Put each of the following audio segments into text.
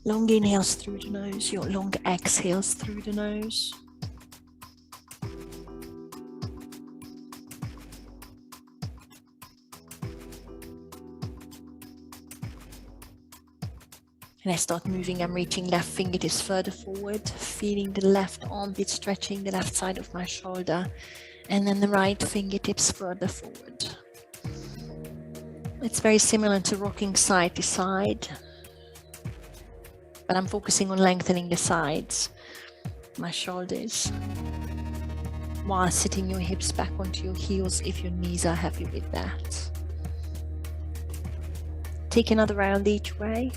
Long inhales through the nose, your long exhales through the nose. And I start moving, I'm reaching left fingertips further forward, feeling the left armpit stretching the left side of my shoulder, and then the right fingertips further forward. It's very similar to rocking side to side, but I'm focusing on lengthening the sides, my shoulders, while sitting your hips back onto your heels if your knees are happy with that. Take another round each way.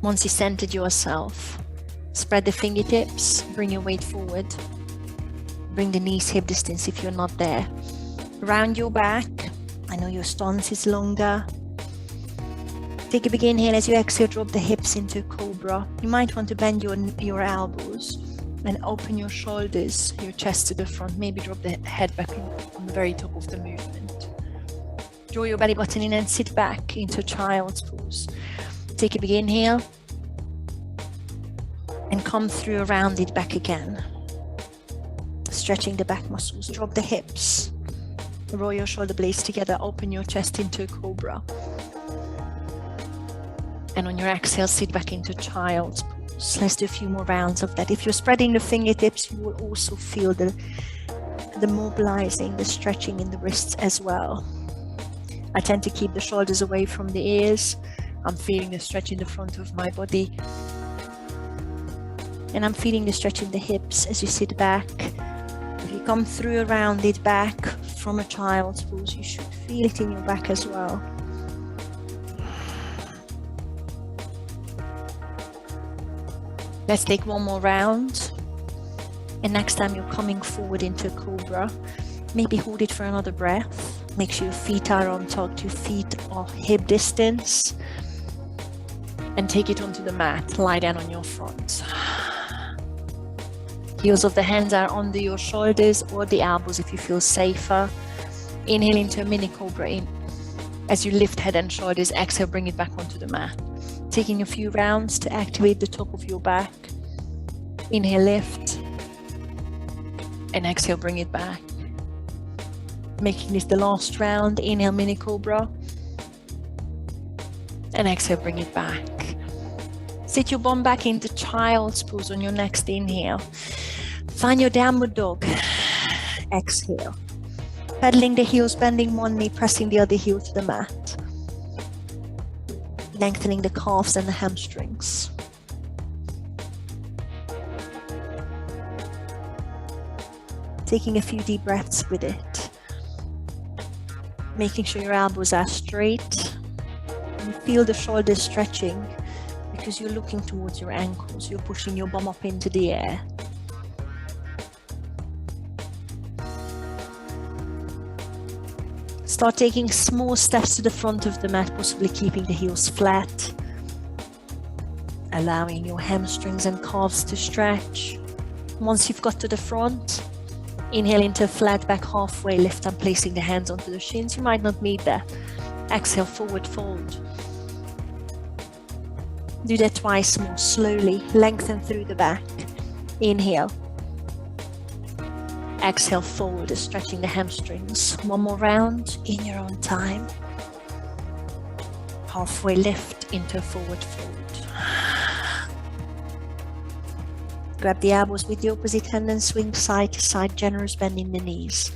Once you centered yourself, spread the fingertips, bring your weight forward. Bring the knees hip distance if you're not there. Round your back. I know your stance is longer. Take a big inhale. As you exhale, drop the hips into cobra. You might want to bend your elbows and open your shoulders, your chest to the front. Maybe drop the head back on the very top of the movement. Draw your belly button in and sit back into child's pose. Take a big inhale and come through a rounded back again. Stretching the back muscles, drop the hips, roll your shoulder blades together, open your chest into a cobra. And on your exhale, sit back into child's pose. Let's do a few more rounds of that. If you're spreading the fingertips, you will also feel the mobilizing, the stretching in the wrists as well. I tend to keep the shoulders away from the ears. I'm feeling the stretch in the front of my body. And I'm feeling the stretch in the hips as you sit back. If you come through a rounded back from a child's pose, you should feel it in your back as well. Let's take one more round. And next time you're coming forward into a cobra, maybe hold it for another breath. Make sure your feet are on top, your feet are hip distance. And take it onto the mat, lie down on your front. Heels of the hands are under your shoulders or the elbows if you feel safer. Inhale into a mini cobra in. As you lift head and shoulders, exhale, bring it back onto the mat. Taking a few rounds to activate the top of your back. Inhale, lift. And exhale, bring it back. Making this the last round. Inhale, mini cobra. And exhale, bring it back. Sit your bum back into child's pose on your next inhale. Find your downward dog. Exhale. Pedaling the heels, bending one knee, pressing the other heel to the mat. Lengthening the calves and the hamstrings. Taking a few deep breaths with it. Making sure your elbows are straight. You feel the shoulders stretching because you're looking towards your ankles. You're pushing your bum up into the air. Start taking small steps to the front of the mat, possibly keeping the heels flat. Allowing your hamstrings and calves to stretch. Once you've got to the front, inhale into a flat back halfway lift and placing the hands onto the shins. You might not need that. Exhale, forward fold. Do that twice more slowly. Lengthen through the back. Inhale. Exhale, forward, stretching the hamstrings. One more round in your own time. Halfway lift into a forward fold. Grab the elbows with the opposite hand and swing side to side, generous bend in the knees.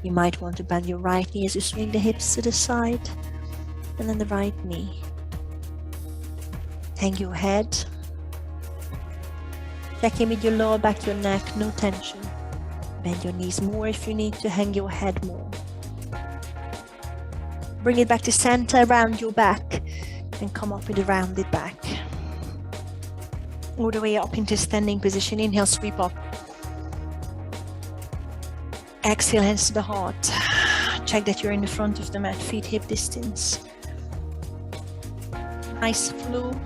You might want to bend your right knee as you swing the hips to the side, and then the right knee. Hang your head. Check in with your lower back, your neck, no tension. Bend your knees more if you need to, hang your head more. Bring it back to center, round your back, and come up with a rounded back. All the way up into standing position. Inhale, sweep up. Exhale, hands to the heart. Check that you're in the front of the mat, feet hip distance. Nice flow,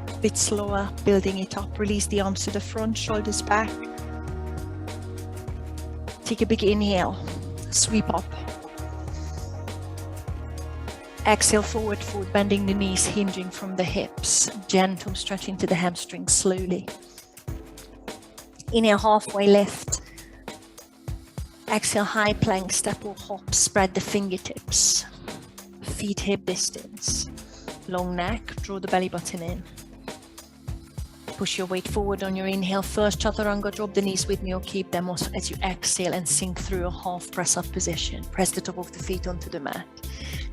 a bit slower, building it up. Release the arms to the front, shoulders back. Take a big inhale, sweep up. Exhale, forward fold, bending the knees, hinging from the hips. Gentle stretch into the hamstrings slowly. Inhale, halfway lift. Exhale, high plank, step or hop, spread the fingertips. Feet hip distance. Long neck, draw the belly button in. Push your weight forward on your inhale. First chaturanga, drop the knees with me or keep them off as you exhale and sink through a half press up position. Press the top of the feet onto the mat.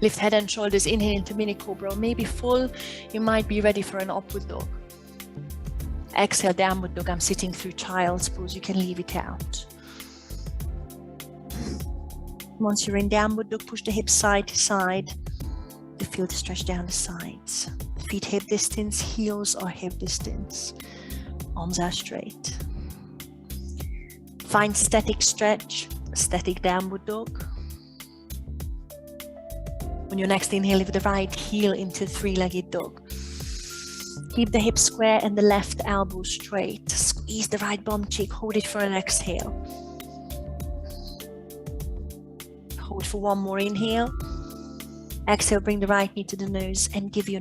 Lift head and shoulders, inhale into mini cobra. Maybe full, you might be ready for an upward dog. Exhale, downward dog. I'm sitting through child's pose. You can leave it out. Once you're in downward dog, push the hips side to side to feel the stretch down the sides. Feet hip distance, heels are hip distance. Arms are straight. Find static stretch, static downward dog. On your next inhale, lift the right heel into three-legged dog. Keep the hips square and the left elbow straight. Squeeze the right bum cheek, hold it for an exhale. Hold for one more inhale. Exhale, bring the right knee to the nose and give your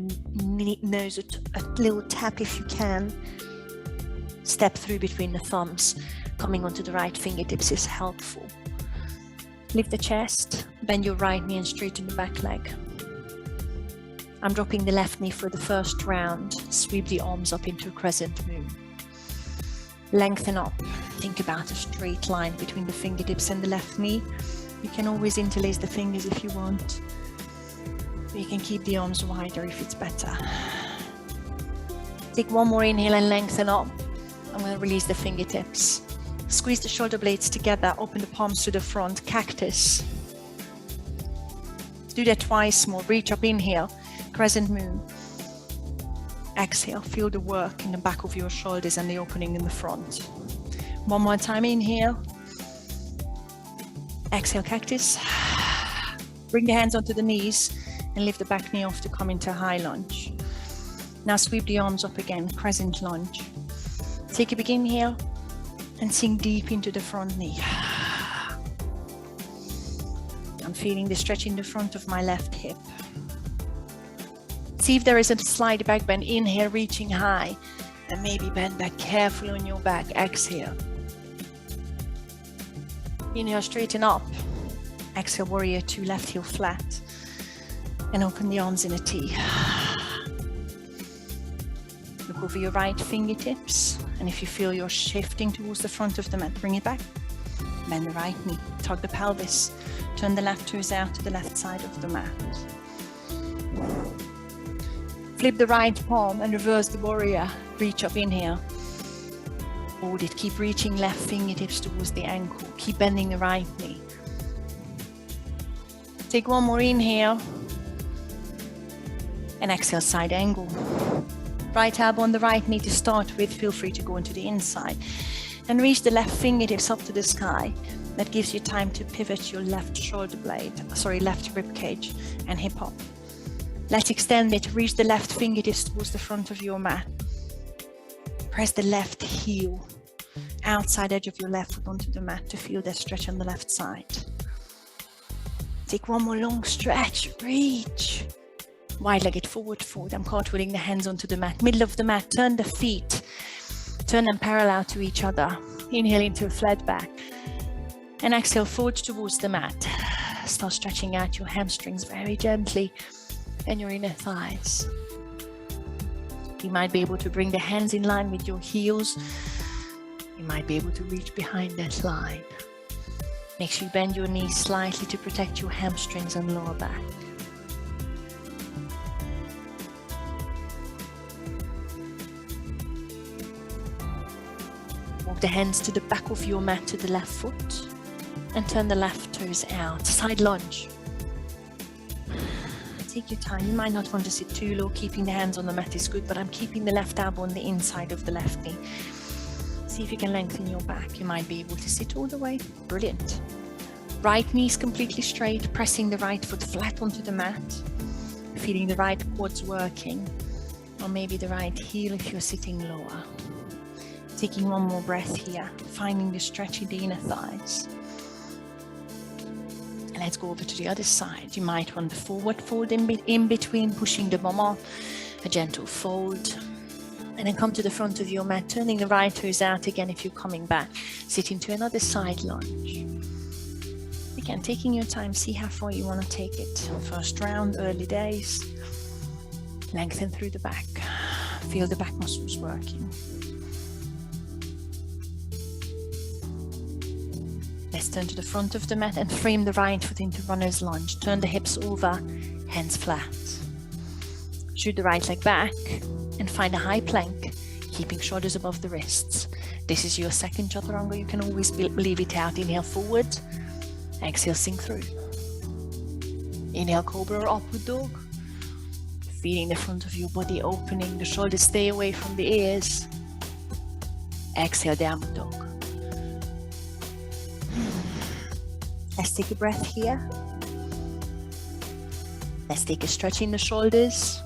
nose a little tap if you can. Step through between the thumbs. Coming onto the right fingertips is helpful. Lift the chest, bend your right knee and straighten the back leg. I'm dropping the left knee for the first round. Sweep the arms up into a crescent moon. Lengthen up. Think about a straight line between the fingertips and the left knee. You can always interlace the fingers if you want. You can keep the arms wider if it's better. Take one more inhale and lengthen up. I'm going to release the fingertips. Squeeze the shoulder blades together, open the palms to the front, cactus. Do that twice more. Reach up, inhale, crescent moon. Exhale, feel the work in the back of your shoulders and the opening in the front. One more time, inhale. Exhale, cactus. Bring the hands onto the knees and lift the back knee off to come into a high lunge. Now sweep the arms up again, crescent lunge. Take a big inhale and sink deep into the front knee. I'm feeling the stretch in the front of my left hip. See if there is a slight back bend. Inhale, reaching high, and maybe bend back carefully on your back. Exhale. Inhale, straighten up. Exhale, warrior two, left heel flat. And open the arms in a T. Look over your right fingertips. And if you feel you're shifting towards the front of the mat, bring it back. Bend the right knee. Tug the pelvis. Turn the left toes out to the left side of the mat. Flip the right palm and reverse the warrior. Reach up, inhale. Hold it. Keep reaching left fingertips towards the ankle. Keep bending the right knee. Take one more inhale. And exhale, side angle. Right elbow on the right knee to start with. Feel free to go into the inside. And reach the left fingertips up to the sky. That gives you time to pivot your left shoulder blade, left rib cage and hip hop. Let's extend it. Reach the left fingertips towards the front of your mat. Press the left heel, outside edge of your left foot onto the mat to feel that stretch on the left side. Take one more long stretch. Reach. Wide-legged forward fold. I'm cartwheeling the hands onto the mat. Middle of the mat. Turn the feet. Turn them parallel to each other. Inhale into a flat back. And exhale forward towards the mat. Start stretching out your hamstrings very gently and your inner thighs. You might be able to bring the hands in line with your heels. You might be able to reach behind that line. Make sure you bend your knees slightly to protect your hamstrings and lower back. Walk the hands to the back of your mat to the left foot and turn the left toes out. Side lunge. Take your time. You might not want to sit too low. Keeping the hands on the mat is good, but I'm keeping the left elbow on the inside of the left knee. See if you can lengthen your back. You might be able to sit all the way. Brilliant. Right knee is completely straight, pressing the right foot flat onto the mat. Feeling the right quads working, or maybe the right heel if you're sitting lower. Taking one more breath here, finding the stretch in the inner thighs. And Let's go over to the other side. You might want the forward fold in between, pushing the bum up, a gentle fold. And then come to the front of your mat, turning the right toes out again if you're coming back. Sit into another side lunge. Again, taking your time, see how far you want to take it. First round, early days. Lengthen through the back. Feel the back muscles working. Let's turn to the front of the mat and frame the right foot into runner's lunge. Turn the hips over, hands flat. Shoot the right leg back and find a high plank, keeping shoulders above the wrists. This is your second chaturanga. You can always leave it out. Inhale forward, exhale sink through. Inhale cobra or upward dog. Feeling the front of your body opening, the shoulders stay away from the ears. Exhale downward dog. Let's take a breath here. Let's take a stretch in the shoulders.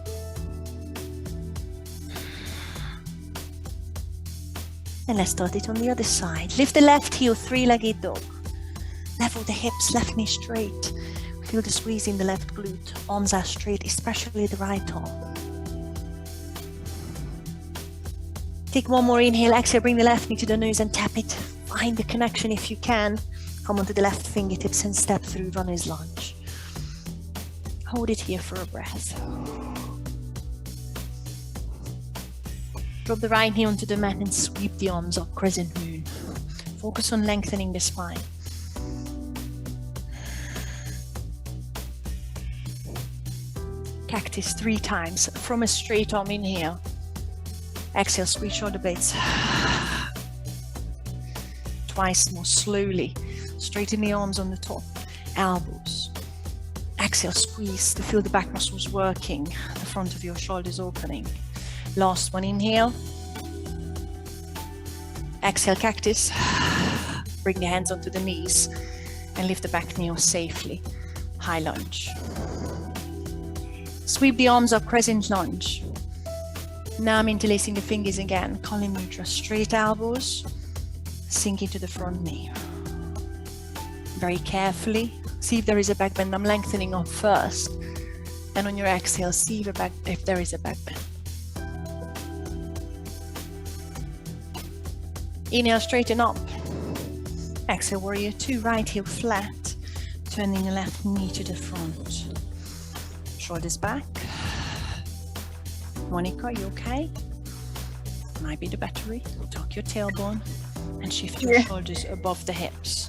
And let's start it on the other side. Lift the left heel, three-legged dog. Level the hips, left knee straight. Feel the squeeze in the left glute. Arms are straight, especially the right arm. Take one more inhale, exhale, bring the left knee to the nose and tap it. Find the connection if you can. Come onto the left fingertips and step through runner's lunge. Hold it here for a breath. Drop the right knee onto the mat and sweep the arms up, crescent moon. Focus on lengthening the spine. Cactus 3 times from a straight arm inhale. Exhale, squeeze shoulder blades. Twice more slowly. Straighten the arms on the top, elbows. Exhale, squeeze to feel the back muscles working, the front of your shoulders opening. Last one, inhale. Exhale, cactus. Bring the hands onto the knees and lift the back knee safely. High lunge. Sweep the arms up, crescent lunge. Now I'm interlacing the fingers again. Kali Mudra, straight elbows. Sink into the front knee. Very carefully, see if there is a back bend. I'm lengthening up first. And on your exhale, see if there is a back bend. Inhale, straighten up. Exhale, warrior 2, right heel flat. Turning the left knee to the front. Shoulders back. Monica, you okay? Might be the battery. Tuck your tailbone and shift your shoulders above the hips.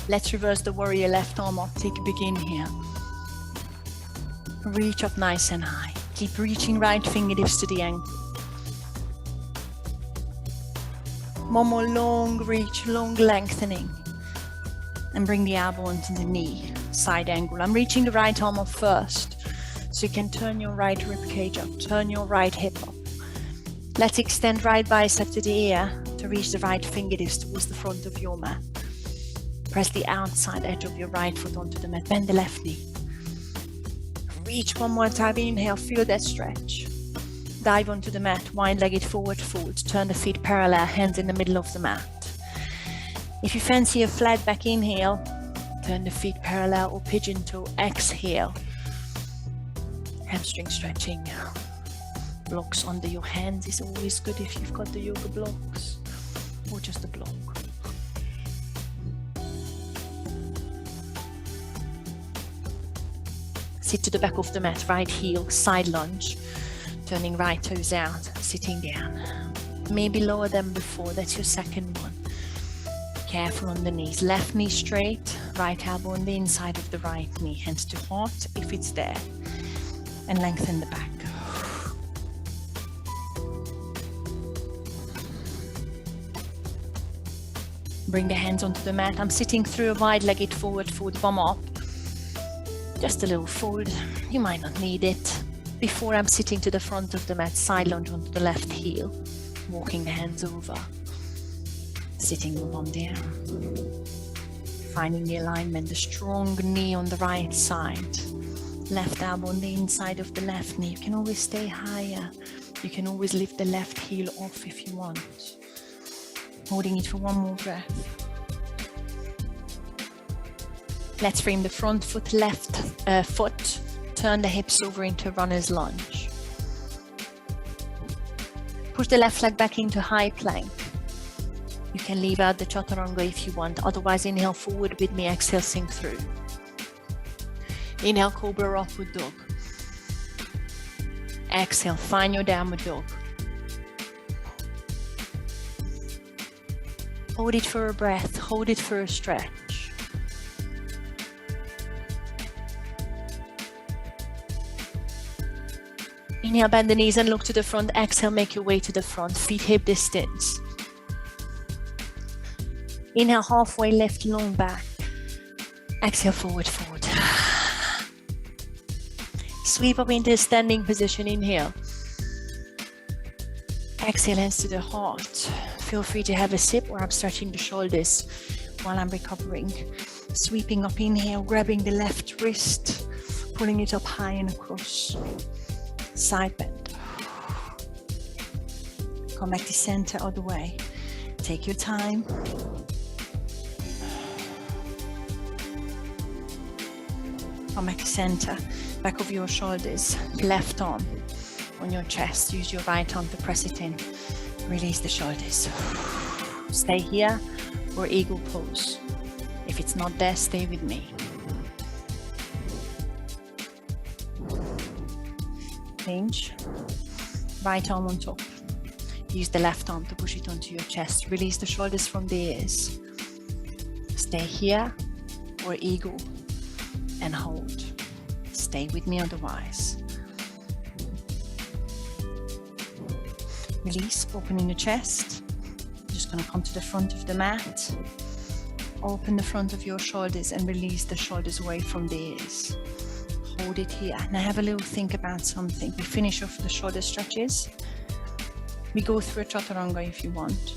Let's reverse the warrior left arm up. Take a big inhale. Reach up nice and high. Keep reaching right fingertips to the ankle. One more long reach, long lengthening. And bring the elbow onto the knee, side angle. I'm reaching the right arm up first. So you can turn your right rib cage up, turn your right hip up. Let's extend right bicep to the ear to reach the right fingertips towards the front of your mat. Press the outside edge of your right foot onto the mat. Bend the left knee. Reach one more time. Inhale, feel that stretch. Dive onto the mat, wide-legged forward fold. Turn the feet parallel, hands in the middle of the mat. If you fancy a flat back inhale, turn the feet parallel or pigeon toe. Exhale. Hamstring stretching. Blocks under your hands is always good if you've got the yoga blocks or just a block. Sit to the back of the mat, right heel, side lunge. Turning right toes out, sitting down. Maybe lower than before, that's your second one. Careful on the knees. Left knee straight, right elbow on the inside of the right knee. Hands to heart if it's there. And lengthen the back. Bring the hands onto the mat. I'm sitting through a wide-legged forward fold, bum up. Just a little fold. You might not need it. Before I'm sitting to the front of the mat, side lunge onto the left heel. Walking the hands over. Sitting the bum down. Finding the alignment, the strong knee on the right side. Left elbow on the inside of the left knee. You can always stay higher. You can always lift the left heel off if you want. Holding it for one more breath. Let's frame the front foot, left foot. Turn the hips over into runner's lunge. Push the left leg back into high plank. You can leave out the chaturanga if you want. Otherwise, inhale forward with me. Exhale, sink through. Inhale, cobra upward dog. Exhale, find your downward dog. Hold it for a breath. Hold it for a stretch. Inhale, bend the knees and look to the front. Exhale, make your way to the front. Feet hip distance. Inhale, halfway lift, long back. Exhale, forward, forward. Sweep up into a standing position. Inhale. Exhale, hands to the heart. Feel free to have a sip, or I'm stretching the shoulders while I'm recovering. Sweeping up, inhale, grabbing the left wrist, pulling it up high and across. Side bend. Come back to center, other way. Take your time. Come back to center. Back of your shoulders. Left arm on your chest. Use your right arm to press it in. Release the shoulders. Stay here or eagle pose. If it's not there, stay with me. Change. Right arm on top. Use the left arm to push it onto your chest. Release the shoulders from the ears. Stay here or eagle and hold. Stay with me otherwise. Release, opening the chest. Just going to come to the front of the mat. Open the front of your shoulders and release the shoulders away from the ears. Hold it here. Now have a little think about something. We finish off the shoulder stretches. We go through a chaturanga if you want.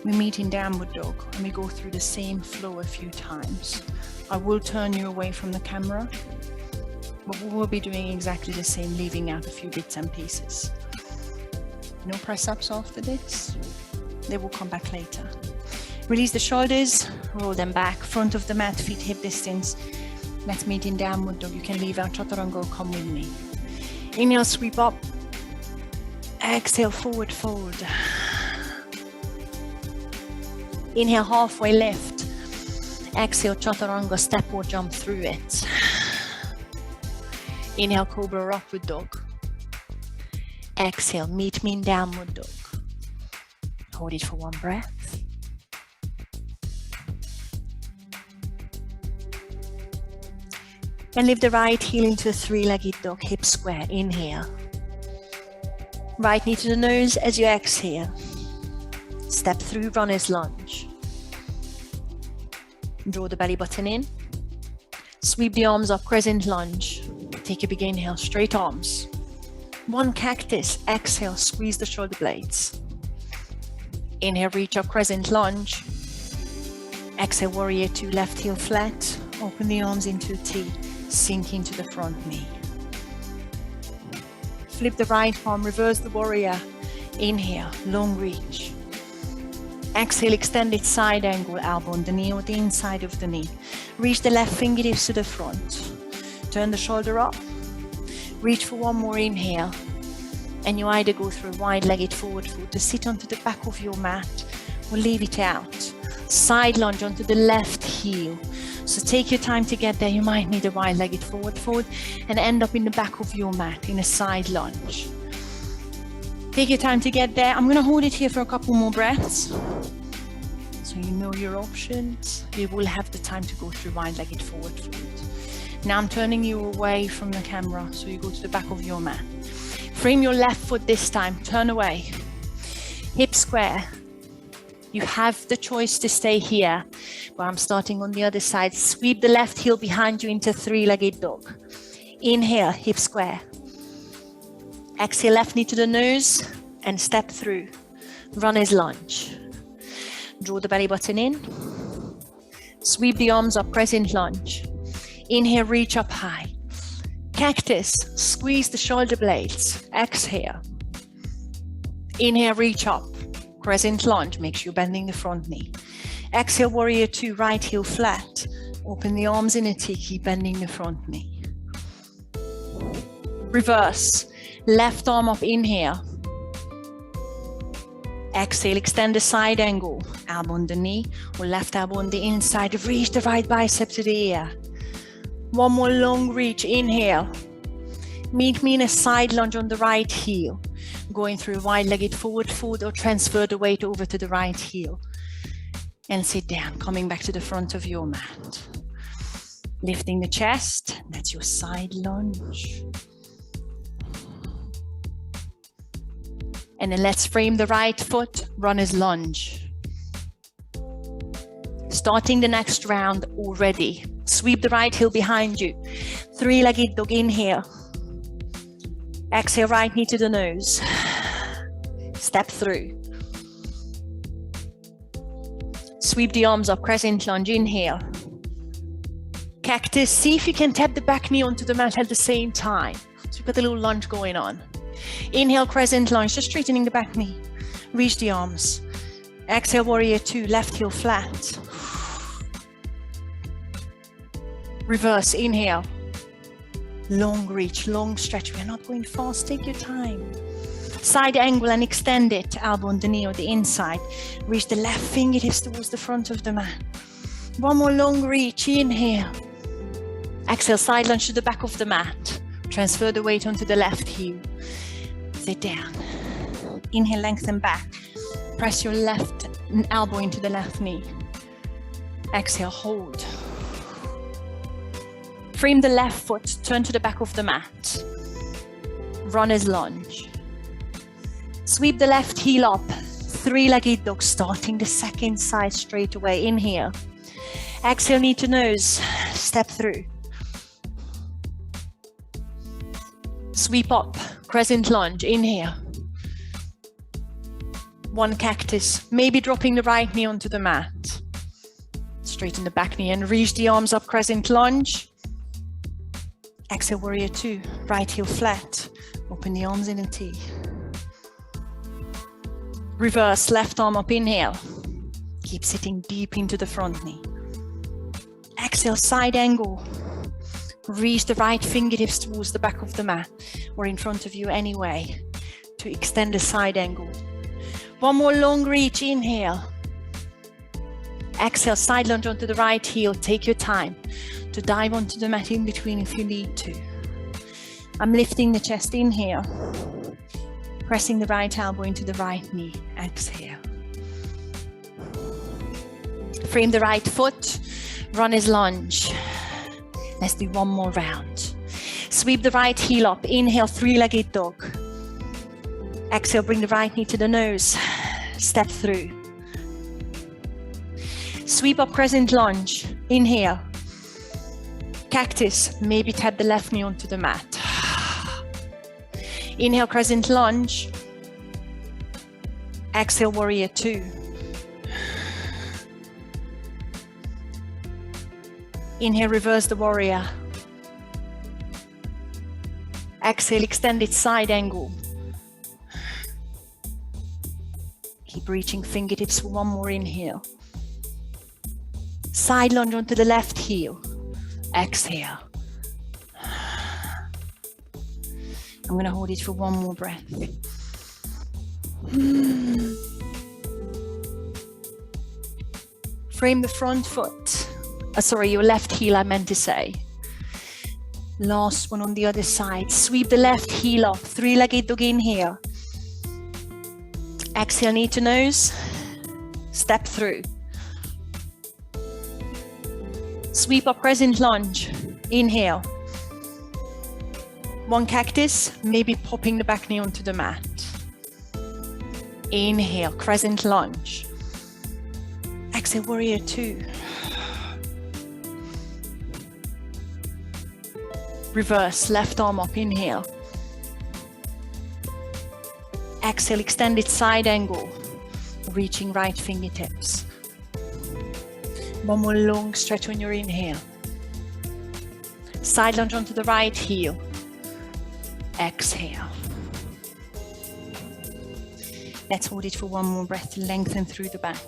We meet in downward dog and we go through the same flow a few times. I will turn you away from the camera, but we will be doing exactly the same, leaving out a few bits and pieces. No press ups after this. They will come back later. Release the shoulders, roll them back, front of the mat, feet hip distance. Let's meet in downward dog. You can leave out chaturanga or come with me. Inhale, sweep up. Exhale, forward fold. Inhale, halfway lift. Exhale, chaturanga, step or jump through it. Inhale, cobra upward dog. Exhale, meet me in downward dog. Hold it for one breath. And lift the right heel into a three-legged dog, hip square. Inhale. Right knee to the nose as you exhale. Step through runner's lunge. Draw the belly button in. Sweep the arms up, crescent lunge. Take a big inhale, straight arms. One cactus, exhale, squeeze the shoulder blades. Inhale, reach up, crescent lunge. Exhale, warrior two, left heel flat. Open the arms into a T, sink into the front knee. Flip the right arm, reverse the warrior. Inhale, long reach. Exhale, extend it side angle, elbow on the knee or the inside of the knee. Reach the left fingertips to the front. Turn the shoulder up. Reach for one more inhale. And you either go through a wide-legged forward fold to sit onto the back of your mat or leave it out. Side lunge onto the left heel. So take your time to get there. You might need a wide-legged forward fold and end up in the back of your mat in a side lunge. Take your time to get there. I'm going to hold it here for a couple more breaths. So you know your options. You will have the time to go through wide-legged forward fold. Now I'm turning you away from the camera, so you go to the back of your mat. Frame your left foot this time. Turn away. Hip square. You have the choice to stay here, but I'm starting on the other side. Sweep the left heel behind you into three-legged dog. Inhale, hip square. Exhale, left knee to the nose and step through. Runner's lunge. Draw the belly button in. Sweep the arms up, crescent lunge. Inhale, reach up high. Cactus, squeeze the shoulder blades. Exhale. Inhale, reach up. crescent lunge, make sure you're bending the front knee. Exhale, warrior two, right heel flat. Open the arms in a T, keep bending the front knee. Reverse, left arm up, inhale. Exhale, extend the side angle, elbow on the knee or left elbow on the inside. Reach the right bicep to the ear. One more long reach, inhale. Meet me in a side lunge on the right heel. Going through a wide-legged forward fold or transfer the weight over to the right heel. And sit down, coming back to the front of your mat. Lifting the chest, that's your side lunge. And then let's frame the right foot, runner's lunge. Starting the next round already. Sweep the right heel behind you. Three-legged dog, inhale. Exhale, right knee to the nose. Step through. Sweep the arms up, crescent lunge, inhale. Cactus, see if you can tap the back knee onto the mat at the same time. So you've got a little lunge going on. Inhale, crescent lunge, just straightening the back knee. Reach the arms. Exhale, warrior two, left heel flat. Reverse, inhale. Long reach, long stretch. We're not going fast, take your time. Side angle and extend it, elbow on the knee or the inside. Reach the left fingertips towards the front of the mat. One more long reach, inhale. Exhale, side lunge to the back of the mat. Transfer the weight onto the left heel. Sit down. Inhale, lengthen back. Press your left elbow into the left knee. Exhale, hold. Frame the left foot, turn to the back of the mat. Runner's lunge. Sweep the left heel up. Three-legged dog, starting the second side straight away. Inhale. Exhale, knee to nose. Step through. Sweep up, crescent lunge, inhale. One cactus, maybe dropping the right knee onto the mat. Straighten the back knee and reach the arms up, crescent lunge. Exhale, warrior two, right heel flat. Open the arms in a T. Reverse, left arm up, inhale. Keep sitting deep into the front knee. Exhale, side angle. Reach the right fingertips towards the back of the mat or in front of you anyway to extend the side angle. One more long reach, inhale. Exhale, side lunge onto the right heel. Take your time to dive onto the mat in between if you need to. I'm lifting the chest, inhale. Pressing the right elbow into the right knee, exhale. Frame the right foot, runner's lunge. Let's do one more round. Sweep the right heel up, inhale, three-legged dog. Exhale, bring the right knee to the nose, step through. Sweep up, crescent lunge, inhale. Cactus, maybe tap the left knee onto the mat. Inhale, crescent lunge. Exhale, warrior two. Inhale, reverse the warrior. Exhale, extended side angle. Keep reaching fingertips for one more inhale. Side lunge onto the left heel. Exhale. I'm going to hold it for one more breath. Frame the front foot. Sorry, your left heel, I meant to say. Last one on the other side. Sweep the left heel up. Three-legged dog, inhale. Exhale, knee to nose. Step through. Sweep up, crescent lunge. Inhale. One cactus, maybe popping the back knee onto the mat. Inhale, crescent lunge. Exhale, warrior two. Reverse, left arm up, inhale. Exhale, extended side angle, reaching right fingertips. One more long stretch on your inhale. Side lunge onto the right heel. Exhale. Let's hold it for one more breath. Lengthen through the back.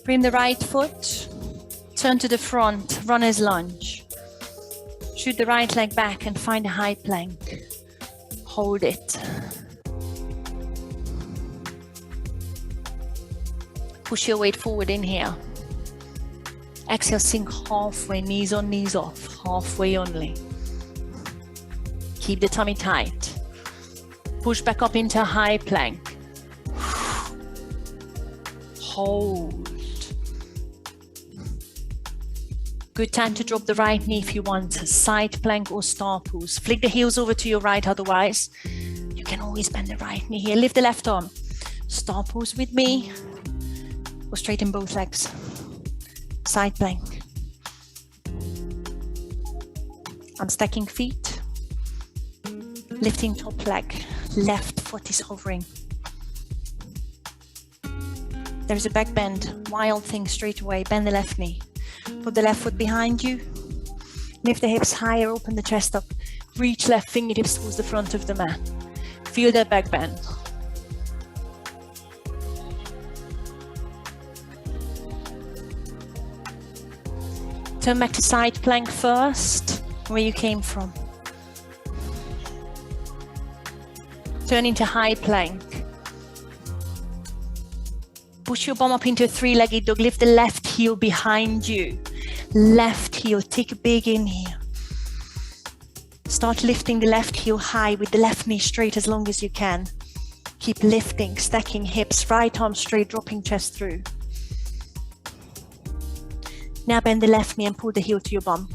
Bring the right foot, turn to the front, runner's lunge. Shoot the right leg back and find a high plank. Hold it. Push your weight forward, inhale. Exhale, sink halfway, knees on, knees off, halfway only. Keep the tummy tight. Push back up into a high plank. Hold. Good time to drop the right knee if you want, side plank or star pose. Flick the heels over to your right, otherwise you can always bend the right knee here. Lift the left arm. Star pose with me, or straighten both legs. Side plank. I'm stacking feet. Lifting top leg. Left foot is hovering. There's a back bend. Wild thing straight away. Bend the left knee. Put the left foot behind you. Lift the hips higher, open the chest up. Reach left fingertips towards the front of the mat. Feel that back bend. Turn back to side plank first, where you came from. Turn into high plank. Push your bum up into a three-legged dog. Lift the left heel behind you. Left heel, take a big inhale. Start lifting the left heel high with the left knee straight as long as you can. Keep lifting, stacking hips, right arm straight, dropping chest through. Now bend the left knee and pull the heel to your bum.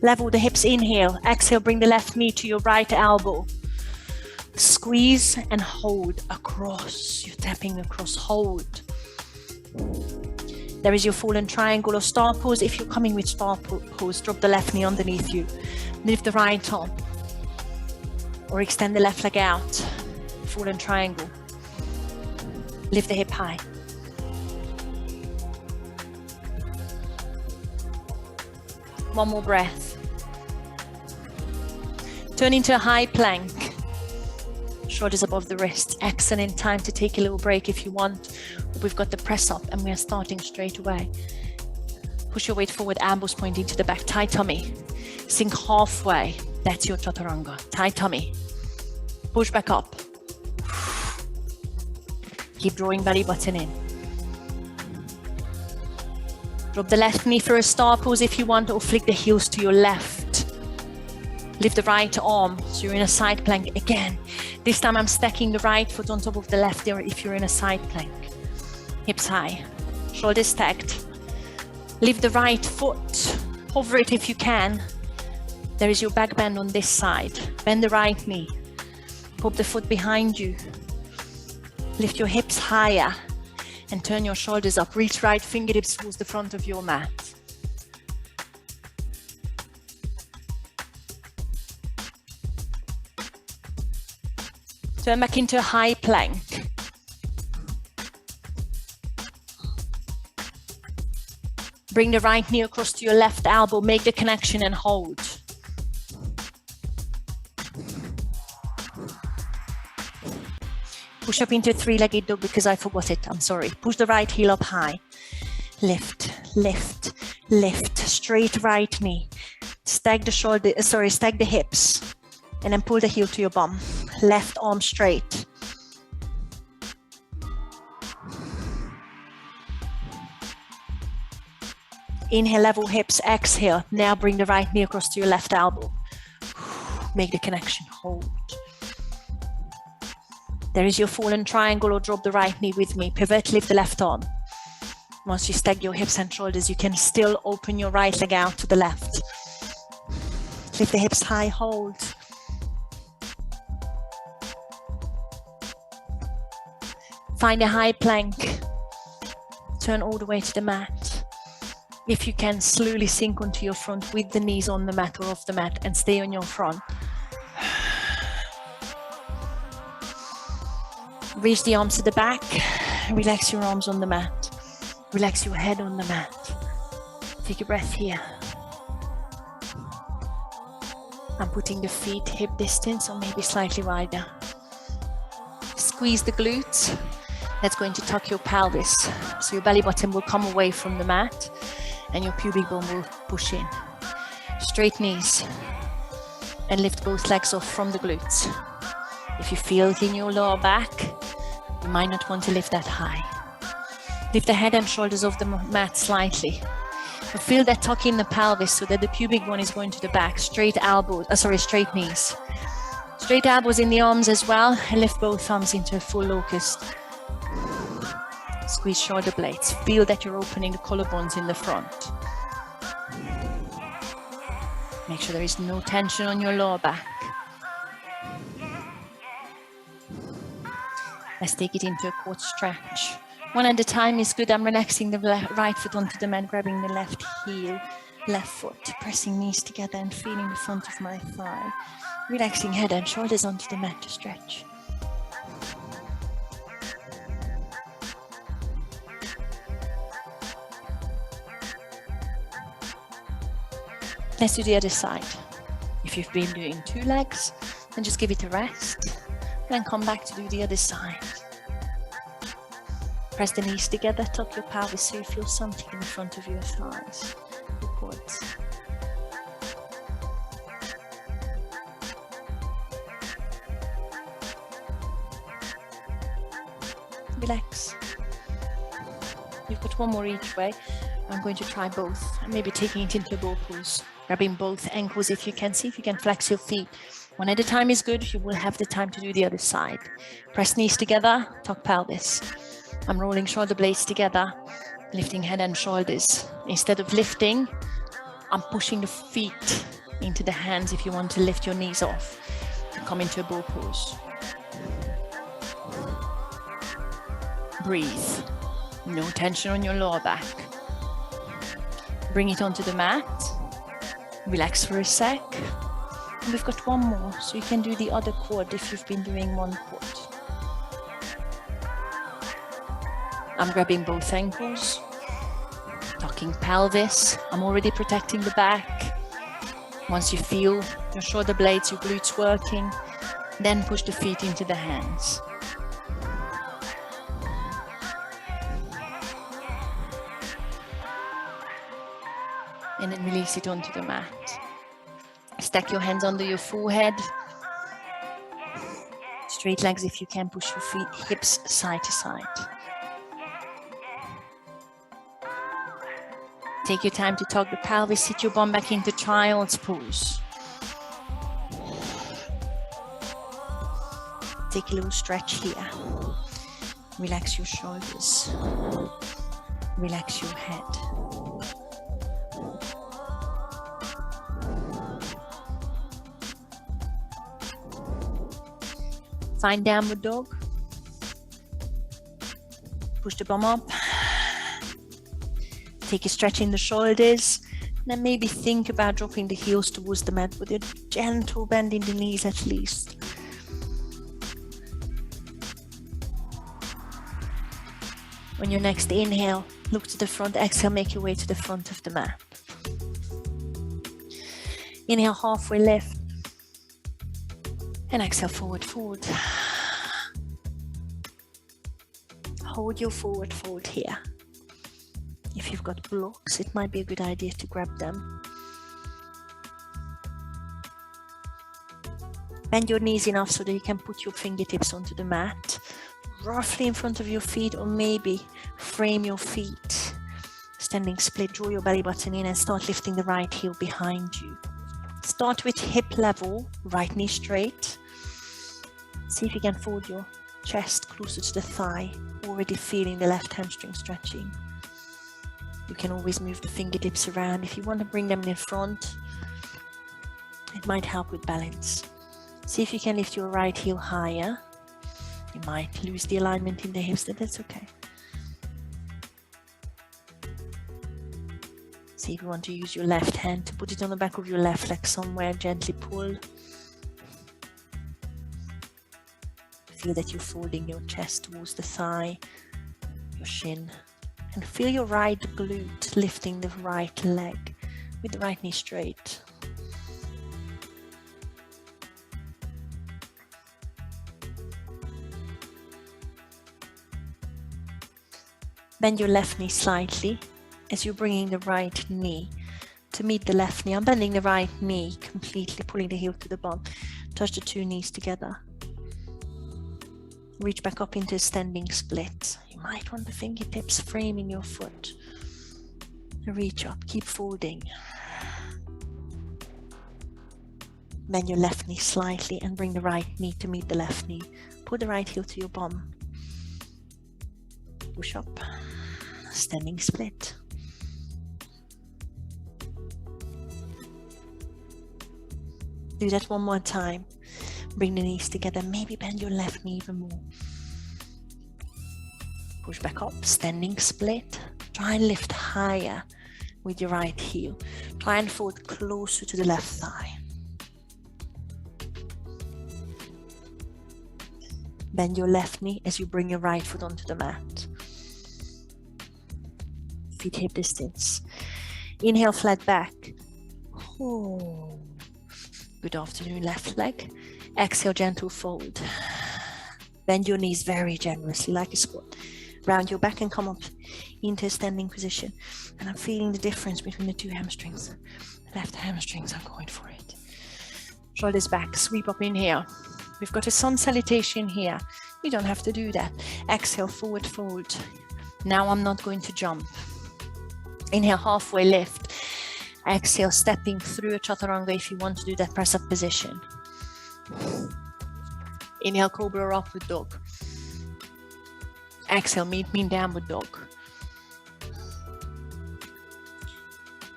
Level the hips, inhale. Exhale, bring the left knee to your right elbow. Squeeze and hold across. You're tapping across, hold. There is your fallen triangle or star pose. If you're coming with star pose, drop the left knee underneath you. Lift the right arm. Or extend the left leg out. Fallen triangle. Lift the hip high. One more breath. Turn into a high plank. Shoulders above the wrists. Excellent time to take a little break if you want. We've got the press up and we are starting straight away. Push your weight forward, elbows pointing to the back. Tight tummy. Sink halfway. That's your chaturanga. Tight tummy. Push back up. Keep drawing belly button in. Drop the left knee for a star pose if you want, or flick the heels to your left. Lift the right arm, so you're in a side plank again. This time I'm stacking the right foot on top of the left there if you're in a side plank. Hips high, shoulders stacked. Lift the right foot, hover it if you can. There is your back bend on this side. Bend the right knee. Pop the foot behind you. Lift your hips higher. And turn your shoulders up. Reach right fingertips towards the front of your mat. Turn back into a high plank. Bring the right knee across to your left elbow. Make the connection and hold. Push up into a three-legged dog because I forgot it. I'm sorry. Push the right heel up high. Lift, lift, lift. Straight right knee. Stack the shoulder, stack the hips. And then pull the heel to your bum. Left arm straight. Inhale, level hips, exhale. Now bring the right knee across to your left elbow. Make the connection, hold. There is your fallen triangle, or drop the right knee with me. Pivot, lift the left arm. Once you stack your hips and shoulders, you can still open your right leg out to the left. Lift the hips high, hold. Find a high plank. Turn all the way to the mat. If you can, slowly sink onto your front with the knees on the mat or off the mat and stay on your front. Reach the arms to the back. Relax your arms on the mat. Relax your head on the mat. Take a breath here. I'm putting the feet hip distance or maybe slightly wider. Squeeze the glutes. That's going to tuck your pelvis. So your belly button will come away from the mat and your pubic bone will push in. Straight knees and lift both legs off from the glutes. If you feel it in your lower back, you might not want to lift that high. Lift the head and shoulders off the mat slightly. But feel that tuck in the pelvis so that the pubic bone is going to the back. Straight knees. Straight elbows in the arms as well, and lift both arms into a full locust. Squeeze shoulder blades. Feel that you're opening the collarbones in the front. Make sure there is no tension on your lower back. Let's take it into a quad stretch. One at a time is good. I'm relaxing the right foot onto the mat, grabbing the left heel, left foot, pressing knees together and feeling the front of my thigh. Relaxing head and shoulders onto the mat to stretch. Let's do the other side. If you've been doing 2 legs, then just give it a rest. Then come back to do the other side. Press the knees together, tuck your pelvis so you feel something in the front of your thighs. Upwards. Relax. You've got one more each way. I'm going to try both. Maybe taking it into a bow pose. Grabbing both ankles if you can. See if you can flex your feet. One at a time is good. You will have the time to do the other side. Press knees together, tuck pelvis. I'm rolling shoulder blades together, lifting head and shoulders. Instead of lifting, I'm pushing the feet into the hands if you want to lift your knees off. Come into a bow pose. Breathe. No tension on your lower back. Bring it onto the mat. Relax for a sec. And we've got one more, so you can do the other quad if you've been doing one quad. I'm grabbing both ankles, tucking pelvis. I'm already protecting the back. Once you feel your shoulder blades, your glutes working, then push the feet into the hands. And then release it onto the mat. Stack your hands under your forehead. Straight legs if you can, push your feet, hips side to side. Take your time to tuck the pelvis, sit your bum back into child's pose. Take a little stretch here. Relax your shoulders. Relax your head. Find downward dog. Push the bum up. Take a stretch in the shoulders. And then maybe think about dropping the heels towards the mat with a gentle bend in the knees at least. On your next inhale, look to the front. Exhale, make your way to the front of the mat. Inhale, halfway lift. And exhale, forward fold. Hold your forward fold here. If you've got blocks, it might be a good idea to grab them. Bend your knees enough so that you can put your fingertips onto the mat, roughly in front of your feet, or maybe frame your feet. Standing split, draw your belly button in and start lifting the right heel behind you. Start with hip level, right knee straight. See if you can fold your chest closer to the thigh, already feeling the left hamstring stretching. You can always move the fingertips around. If you want to bring them in front, it might help with balance. See if you can lift your right heel higher. You might lose the alignment in the hips, but that's okay. See if you want to use your left hand to put it on the back of your left leg somewhere, gently pull. Feel that you're folding your chest towards the thigh, your shin, and feel your right glute lifting the right leg with the right knee straight. Bend your left knee slightly as you're bringing the right knee to meet the left knee. I'm bending the right knee completely, pulling the heel to the bum. Touch the two knees together. Reach back up into a standing split. You might want the fingertips framing your foot. Reach up, keep folding. Bend your left knee slightly and bring the right knee to meet the left knee. Pull the right heel to your bum. Push up, standing split. Do that one more time. Bring the knees together, maybe bend your left knee even more. Push back up, standing split. Try and lift higher with your right heel. Try and fold closer to the left thigh. Bend your left knee as you bring your right foot onto the mat. Feet hip distance. Inhale, flat back. Oh. Good afternoon, left leg. Exhale, gentle fold. Bend your knees very generously, like a squat. Round your back and come up into a standing position. And I'm feeling the difference between the two hamstrings. The left hamstrings, I'm going for it. Shoulders back, sweep up in here. We've got a sun salutation here. You don't have to do that. Exhale, forward fold. Now I'm not going to jump. Inhale, halfway lift. Exhale, stepping through a chaturanga if you want to do that press up position. Inhale, cobra or upward dog. Exhale, meet me in downward dog.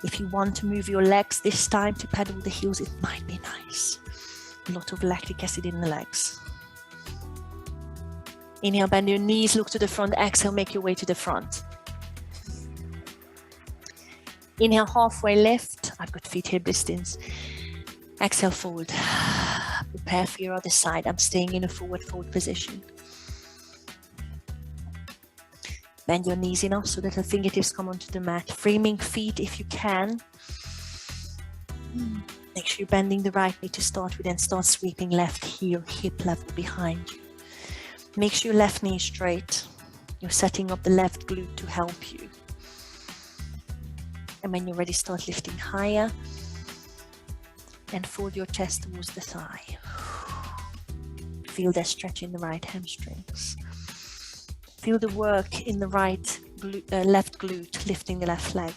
If you want to move your legs this time to pedal the heels, it might be nice. A lot of lactic acid in the legs. Inhale, bend your knees, look to the front. Exhale, make your way to the front. Inhale, halfway lift. I've got feet hip distance. Exhale, fold. Prepare for your other side. I'm staying in a forward fold position. Bend your knees enough so that the fingertips come onto the mat. Framing feet if you can. Make sure you're bending the right knee to start with and start sweeping left heel, hip level behind you. Make sure your left knee is straight. You're setting up the left glute to help you. And when you're ready, start lifting higher and fold your chest towards the thigh. Feel that stretch in the right hamstrings. Feel the work in the right left glute, lifting the left leg.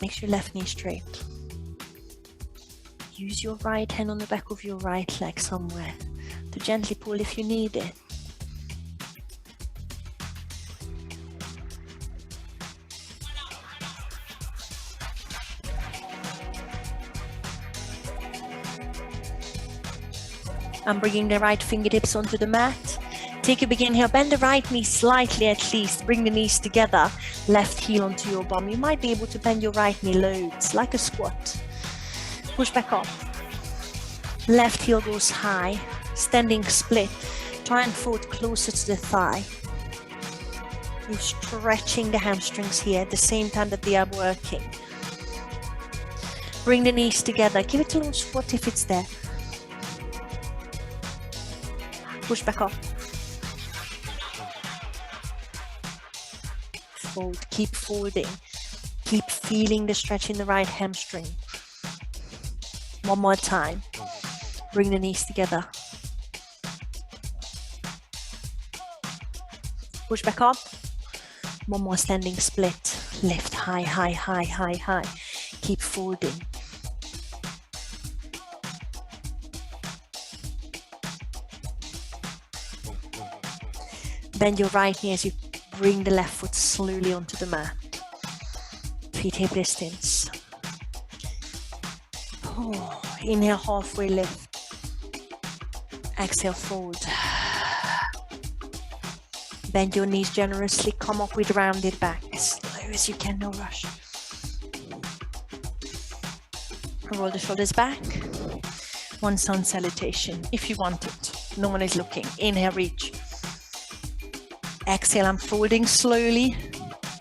Make sure your left knee is straight. Use your right hand on the back of your right leg somewhere to gently pull if you need it. I'm bringing the right fingertips onto the mat. Take a big inhale, bend the right knee slightly at least. Bring the knees together, left heel onto your bum. You might be able to bend your right knee loads, like a squat. Push back up. Left heel goes high, standing split. Try and fold closer to the thigh. You're stretching the hamstrings here at the same time that they are working. Bring the knees together. Give it a little squat if it's there. Push back up. Fold, keep folding. Keep feeling the stretch in the right hamstring. One more time. Bring the knees together. Push back up. One more standing split. Lift high, high, high, high, high. Keep folding. Bend your right knee as you bring the left foot slowly onto the mat. Feet hip distance. Oh, inhale, halfway lift. Exhale, fold. Bend your knees generously. Come up with rounded back. As slow as you can, no rush. Roll the shoulders back. One sun salutation, if you want it. No one is looking. Inhale, reach. Exhale, I'm folding slowly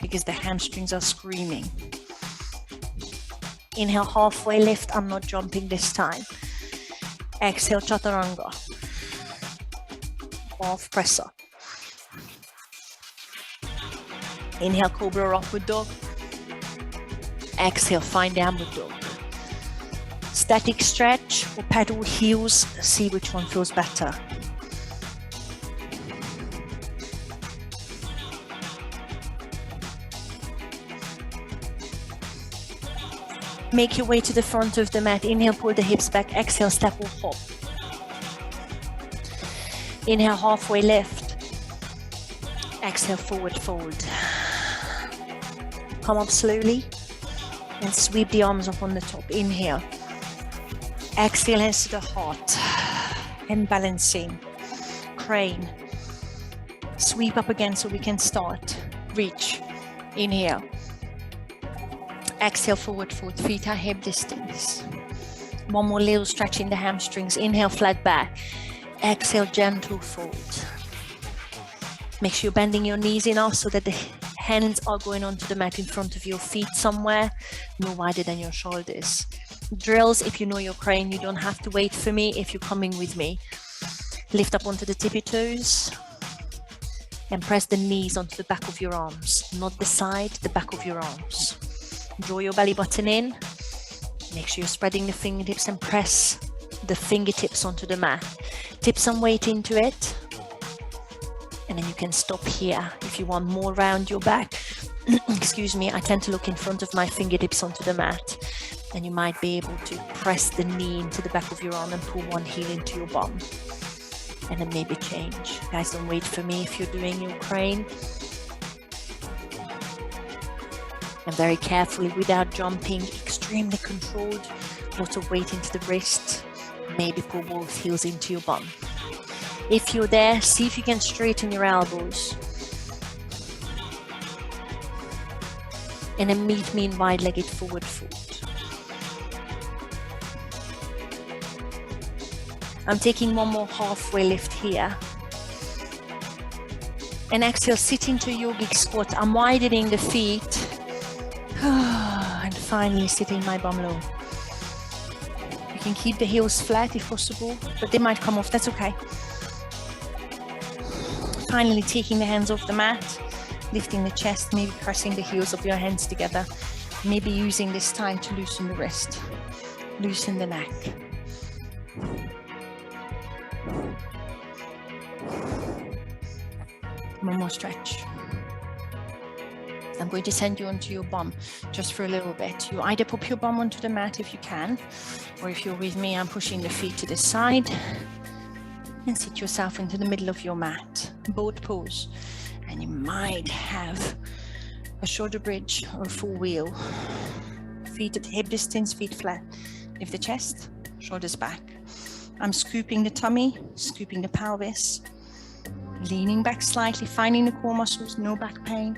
because the hamstrings are screaming. Inhale, halfway lift. I'm not jumping this time. Exhale, chaturanga. Half press up. Inhale, cobra upward dog. Exhale, find downward dog. Static stretch or pedal heels. See which one feels better. Make your way to the front of the mat. Inhale, pull the hips back. Exhale, step or hop. Inhale, halfway lift. Exhale, forward fold. Come up slowly and sweep the arms up on the top. Inhale. Exhale, hands to the heart. And balancing. Crane. Sweep up again so we can start. Reach. Inhale. Exhale, forward fold. Feet are hip distance. One more little stretch in the hamstrings. Inhale, flat back. Exhale, gentle fold. Make sure you're bending your knees enough so that the hands are going onto the mat in front of your feet somewhere, no wider than your shoulders. Drills, if you know your crane, you don't have to wait for me if you're coming with me. Lift up onto the tippy toes and press the knees onto the back of your arms, not the side, the back of your arms. Draw your belly button in. Make sure you're spreading the fingertips and press the fingertips onto the mat. Tip some weight into it. And then you can stop here if you want more round your back. Excuse me, I tend to look in front of my fingertips onto the mat. And you might be able to press the knee into the back of your arm and pull one heel into your bum. And then maybe change. Guys, don't wait for me if you're doing your crane. And very carefully, without jumping, extremely controlled. Lots of weight into the wrist. Maybe pull both heels into your bum. If you're there, see if you can straighten your elbows. And then meet me in wide-legged forward fold. I'm taking one more halfway lift here. And exhale, sit into yogic squat. I'm widening the feet. And finally sitting my bum low. You can keep the heels flat if possible, but they might come off, that's okay. Finally taking the hands off the mat, lifting the chest, maybe pressing the heels of your hands together. Maybe using this time to loosen the wrist, loosen the neck. One more stretch. I'm going to send you onto your bum just for a little bit. You either pop your bum onto the mat if you can, or if you're with me, I'm pushing the feet to the side and sit yourself into the middle of your mat, boat pose. And you might have a shoulder bridge or a full wheel. Feet at hip distance, feet flat. Lift the chest, shoulders back. I'm scooping the tummy, scooping the pelvis, leaning back slightly, finding the core muscles, no back pain.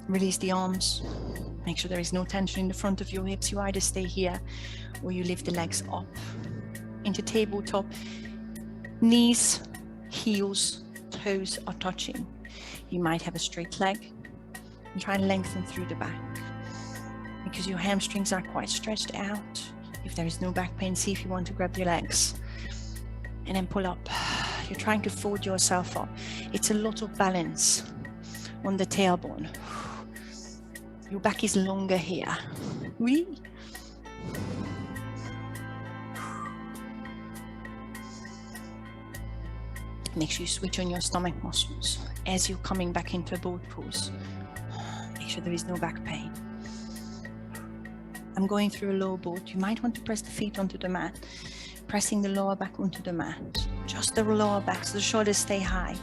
Release the arms. Make sure there is no tension in the front of your hips. You either stay here or you lift the legs up into tabletop. Knees, heels, toes are touching. You might have a straight leg and try and lengthen through the back because your hamstrings are quite stretched out. If there is no back pain, see if you want to grab your legs and then pull up. You're trying to fold yourself up. It's a lot of balance on the tailbone. Your back is longer here. Oui. Make sure you switch on your stomach muscles as you're coming back into a boat pose. Make sure there is no back pain. I'm going through a low boat. You might want to press the feet onto the mat, pressing the lower back onto the mat. Just the lower back so the shoulders stay high.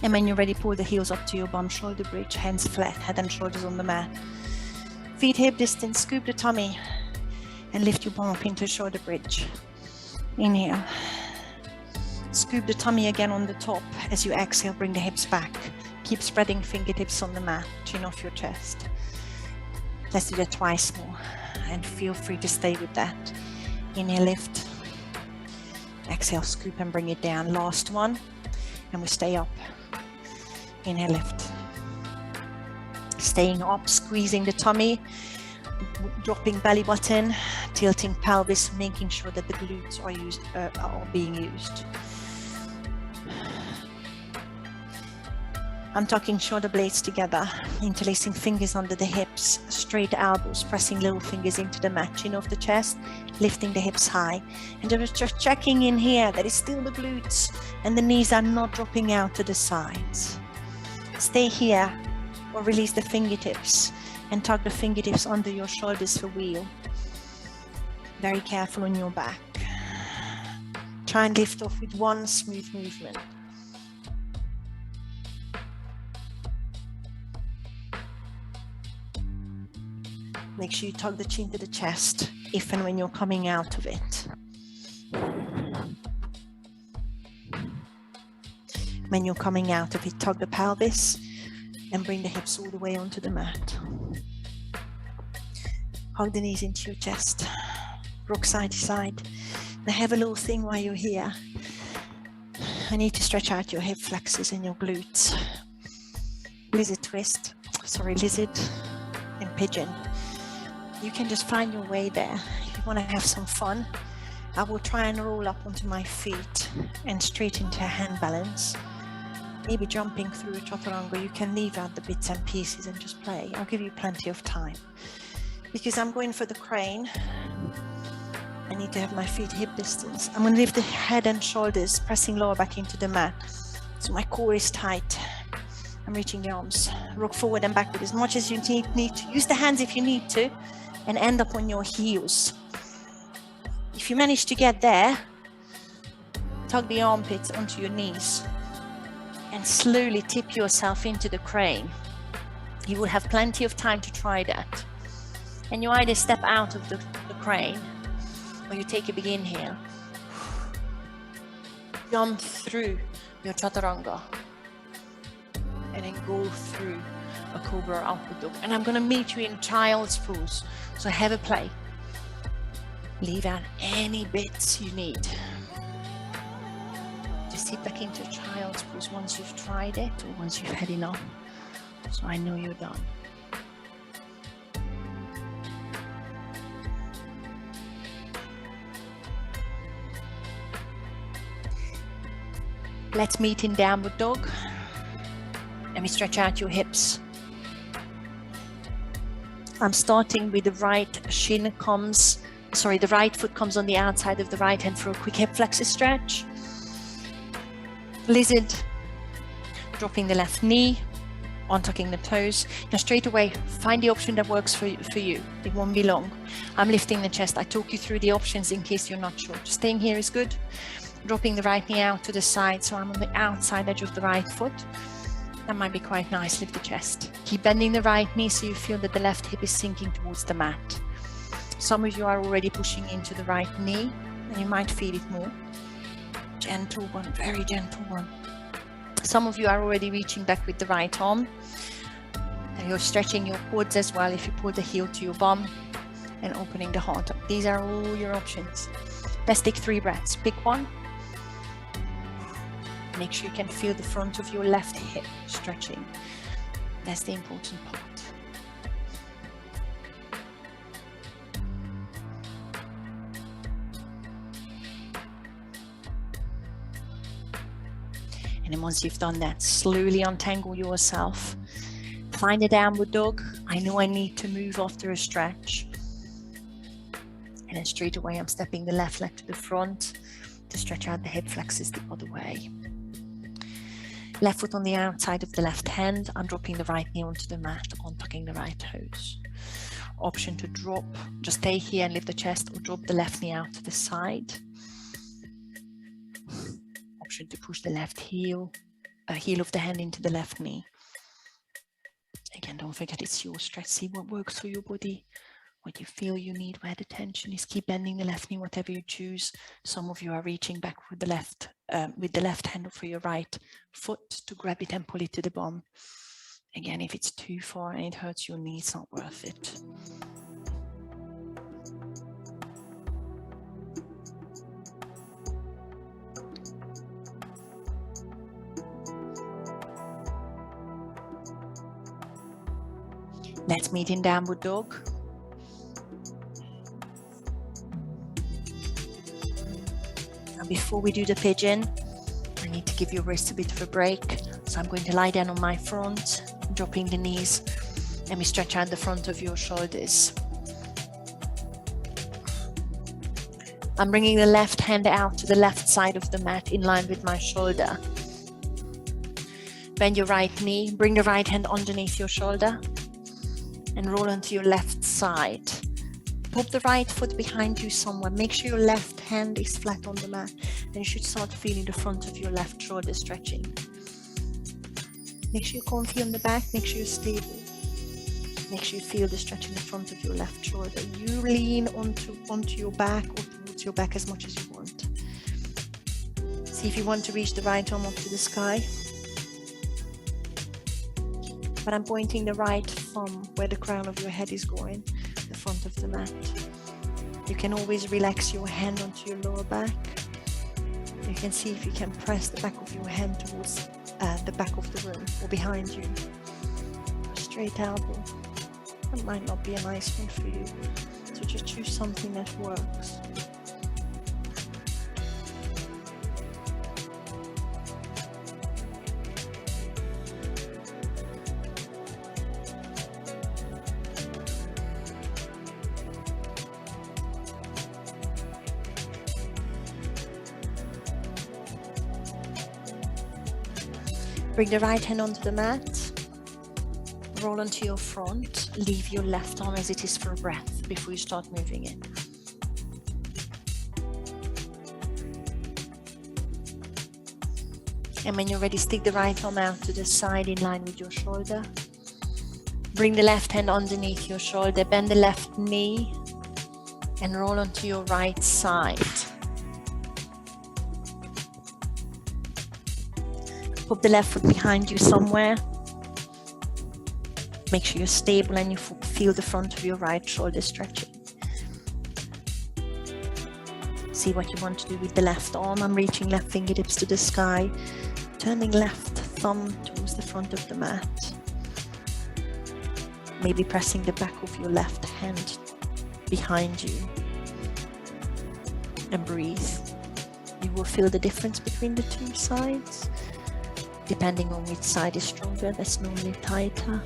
And when you're ready, pull the heels up to your bum, shoulder bridge, hands flat, head and shoulders on the mat. Feet hip distance, scoop the tummy and lift your bum up into shoulder bridge. Inhale. Scoop the tummy again on the top. As you exhale, bring the hips back. Keep spreading fingertips on the mat, chin off your chest. Let's do that twice more and feel free to stay with that. Inhale, lift. Exhale, scoop and bring it down. Last one. And we stay up. Inhale, lift. Staying up, squeezing the tummy, dropping belly button, tilting pelvis, making sure that the glutes are being used. I'm tucking shoulder blades together, interlacing fingers under the hips, straight elbows, pressing little fingers into the mat, chin off the chest, lifting the hips high. And just checking in here that it's still the glutes and the knees are not dropping out to the sides. Stay here or release the fingertips and tuck the fingertips under your shoulders for wheel. Very careful on your back. Try and lift off with one smooth movement. Make sure you tuck the chin to the chest if and when you're coming out of it. When you're coming out of it, tug the pelvis and bring the hips all the way onto the mat. Hug the knees into your chest. Rock side to side. Now have a little thing while you're here. I need to stretch out your hip flexors and your glutes. Lizard twist. Lizard and pigeon. You can just find your way there. If you want to have some fun, I will try and roll up onto my feet and straight into a hand balance. Maybe jumping through a chaturanga. You can leave out the bits and pieces and just play. I'll give you plenty of time. Because I'm going for the crane, I need to have my feet hip distance. I'm going to lift the head and shoulders, pressing lower back into the mat. So my core is tight. I'm reaching the arms. Rock forward and backward as much as you need to. Use the hands if you need to. And end up on your heels. If you manage to get there, tug the armpits onto your knees and slowly tip yourself into the crane. You will have plenty of time to try that. And you either step out of the crane or you take a big inhale. Jump through your chaturanga and then go through a cobra or upward dog. And I'm going to meet you in child's pose. So have a play. Leave out any bits you need. Just sit back into child's pose once you've tried it or once you've had enough. So I know you're done. Let's meet in downward dog. Let me stretch out your hips. I'm starting with the right the right foot comes on the outside of the right hand for a quick hip flexor stretch. Lizard, dropping the left knee, untucking the toes. Now straight away, find the option that works for you. It won't be long. I'm lifting the chest. I talk you through the options in case you're not sure. Just staying here is good. Dropping the right knee out to the side, so I'm on the outside edge of the right foot. That might be quite nice. Lift the chest. Keep bending the right knee so you feel that the left hip is sinking towards the mat. Some of you are already pushing into the right knee, and you might feel it more. Gentle one, very gentle one. Some of you are already reaching back with the right arm. And you're stretching your quads as well if you pull the heel to your bum and opening the heart up. These are all your options. Let's take 3 breaths. Pick one. Make sure you can feel the front of your left hip stretching. That's the important part. And then once you've done that, slowly untangle yourself. Find a downward dog. I know I need to move after a stretch. And then straight away, I'm stepping the left leg to the front to stretch out the hip flexors the other way. Left foot on the outside of the left hand. I'm dropping the right knee onto the mat, untucking the right toes. Option to drop, just stay here and lift the chest, or drop the left knee out to the side. Option to push the left heel of the hand into the left knee. Again, don't forget it's your stretch. See what works for your body, what you feel you need, where the tension is. Keep bending the left knee, whatever you choose. Some of you are reaching back with the left hand for your right foot to grab it and pull it to the bum. Again, if it's too far and it hurts your knee, it's not worth it. Let's meet in downward dog. Now before we do the pigeon, I need to give your wrist a bit of a break. So I'm going to lie down on my front, dropping the knees, and we stretch out the front of your shoulders. I'm bringing the left hand out to the left side of the mat in line with my shoulder. Bend your right knee, bring the right hand underneath your shoulder and roll onto your left side. Pop the right foot behind you somewhere. Make sure your left hand is flat on the mat and you should start feeling the front of your left shoulder stretching. Make sure you're comfy on the back, make sure you're stable. Make sure you feel the stretch in the front of your left shoulder. You lean onto your back or towards your back as much as you want. See if you want to reach the right arm up to the sky. But I'm pointing the right thumb where the crown of your head is going, the front of the mat. You can always relax your hand onto your lower back. You can see if you can press the back of your hand towards the back of the room or behind you. A straight elbow. That might not be a nice one for you, so just choose something that works. Bring the right hand onto the mat, roll onto your front, leave your left arm as it is for a breath before you start moving it. And when you're ready, stick the right arm out to the side in line with your shoulder. Bring the left hand underneath your shoulder, bend the left knee and roll onto your right side. Put the left foot behind you somewhere. Make sure you're stable and you feel the front of your right shoulder stretching. See what you want to do with the left arm. I'm reaching left fingertips to the sky, turning left thumb towards the front of the mat. Maybe pressing the back of your left hand behind you. And breathe. You will feel the difference between the two sides. Depending on which side is stronger, that's normally tighter.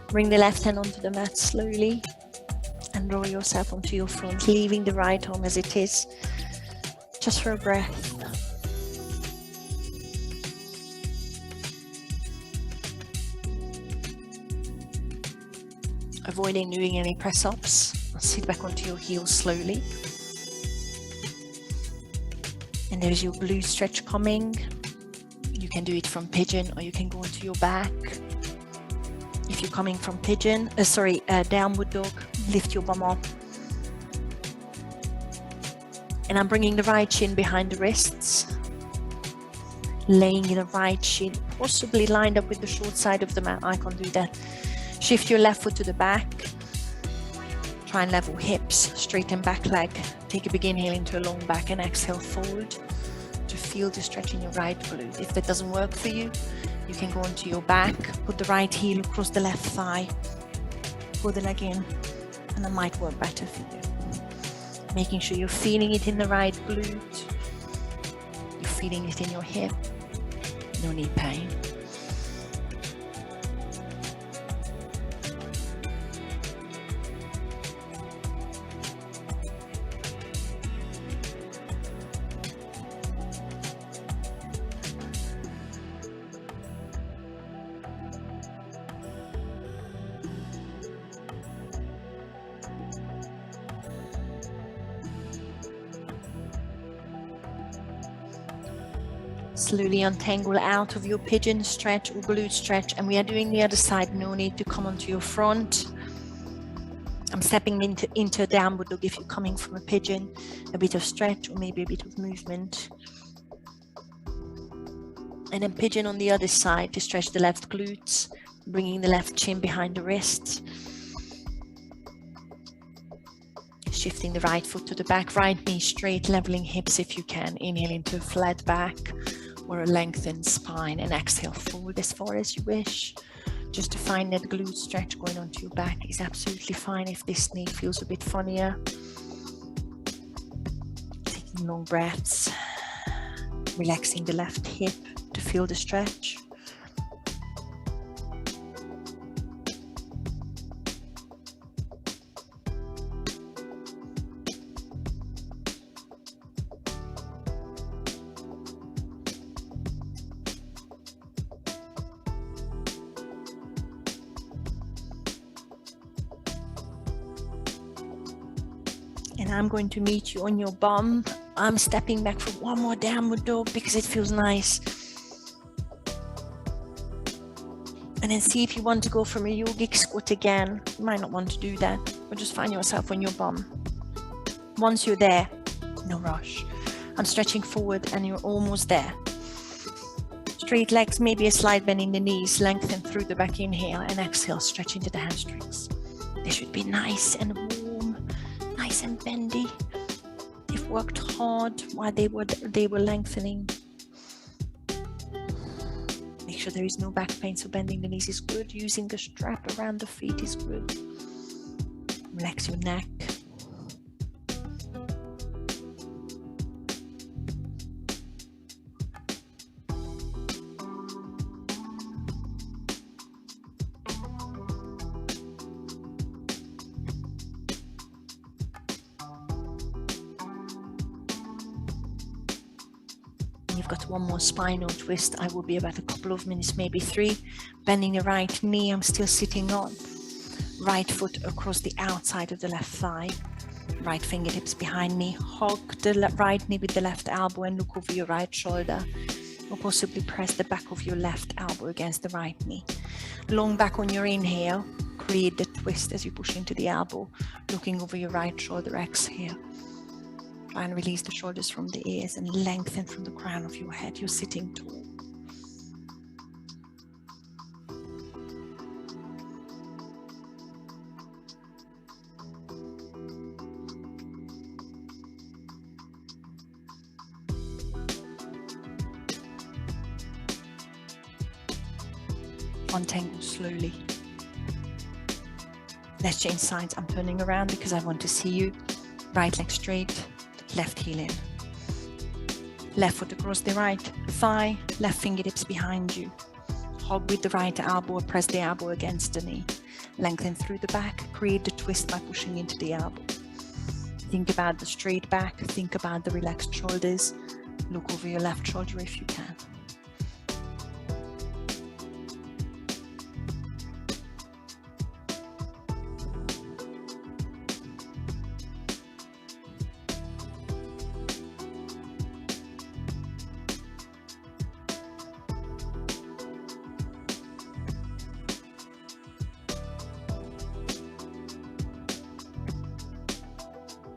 Bring the left hand onto the mat slowly and roll yourself onto your front, leaving the right arm as it is, just for a breath. Avoiding doing any press-ups. Sit back onto your heels slowly. And there's your glute stretch coming. You can do it from pigeon or you can go onto your back. If you're coming from pigeon, downward dog, lift your bum up. And I'm bringing the right shin behind the wrists. Laying the right shin, possibly lined up with the short side of the mat. I can't do that. Shift your left foot to the back. Try and level hips, straighten back leg. Take a big inhale into a long back and exhale forward to feel the stretch in your right glute. If that doesn't work for you, you can go onto your back, put the right heel across the left thigh, pull the leg in, and that might work better for you. Making sure you're feeling it in the right glute, you're feeling it in your hip, no knee pain. Slowly untangle out of your pigeon stretch or glute stretch, and we are doing the other side. No need to come onto your front. I'm stepping into a downward dog if you're coming from a pigeon, a bit of stretch or maybe a bit of movement. And then pigeon on the other side to stretch the left glutes, bringing the left shin behind the wrists. Shifting the right foot to the back, right knee straight, leveling hips if you can. Inhale into a flat back or a lengthened spine, and exhale forward as far as you wish. Just to find that glute stretch going onto your back is absolutely fine if this knee feels a bit funnier. Taking long breaths, relaxing the left hip to feel the stretch. And I'm going to meet you on your bum. I'm stepping back for one more downward dog because it feels nice. And then see if you want to go from a yogic squat again. You might not want to do that, but just find yourself on your bum. Once you're there, no rush. I'm stretching forward and you're almost there. Straight legs, maybe a slight bend in the knees, lengthen through the back, inhale, and exhale, stretch into the hamstrings. They should be nice and warm, nice and bendy. They've worked hard while they were lengthening. Make sure there is no back pain, so bending the knees is good. Using the strap around the feet is good. Relax your neck. You've got one more spinal twist. I will be about a couple of minutes, maybe 3. Bending the right knee, I'm still sitting up. Right foot across the outside of the left thigh. Right fingertips behind me. Hug the right knee with the left elbow and look over your right shoulder. Or possibly press the back of your left elbow against the right knee. Long back on your inhale. Create the twist as you push into the elbow. Looking over your right shoulder, exhale. Try and release the shoulders from the ears and lengthen from the crown of your head. You're sitting tall. Untangle slowly. Let's change sides. I'm turning around because I want to see you. Right leg straight. Left heel in. Left foot across the right thigh, left fingertips behind you. Hug with the right elbow, press the elbow against the knee. Lengthen through the back, create the twist by pushing into the elbow. Think about the straight back, think about the relaxed shoulders. Look over your left shoulder if you can.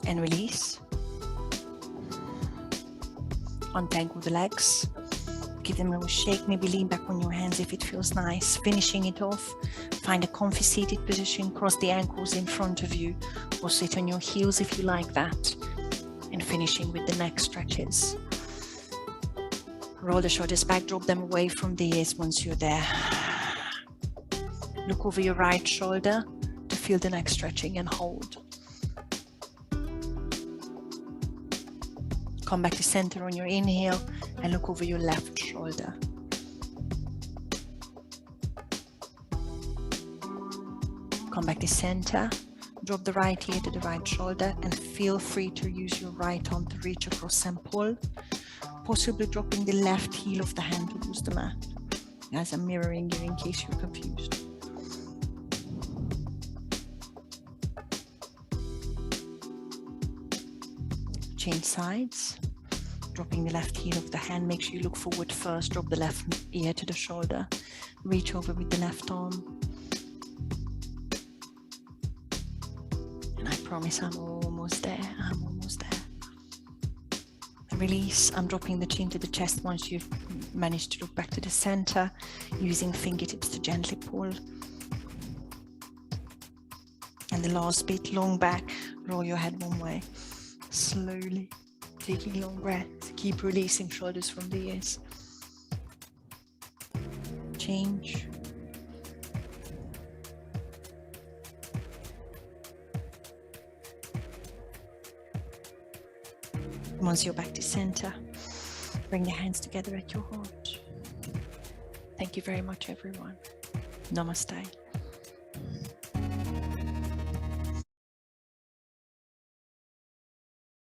And release. Untangle the legs. Give them a little shake. Maybe lean back on your hands if it feels nice. Finishing it off. Find a comfy seated position. Cross the ankles in front of you. Or sit on your heels if you like that. And finishing with the neck stretches. Roll the shoulders back. Drop them away from the ears once you're there. Look over your right shoulder to feel the neck stretching and hold. Come back to center on your inhale and look over your left shoulder. Come back to center. Drop the right ear to the right shoulder and feel free to use your right arm to reach across and pull. Possibly dropping the left heel of the hand towards the mat. As I'm mirroring you in case you're confused. Change sides, dropping the left heel of the hand. Make sure you look forward first. Drop the left ear to the shoulder. Reach over with the left arm. promise I'm almost there. I'm almost there. Release. I'm dropping the chin to the chest once you've managed to look back to the center, using fingertips to gently pull. And the last bit, long back, roll your head one way. Slowly, taking long breaths. Keep releasing shoulders from the ears. Change. Once you're back to center, bring the hands together at your heart. Thank you very much, everyone. Namaste.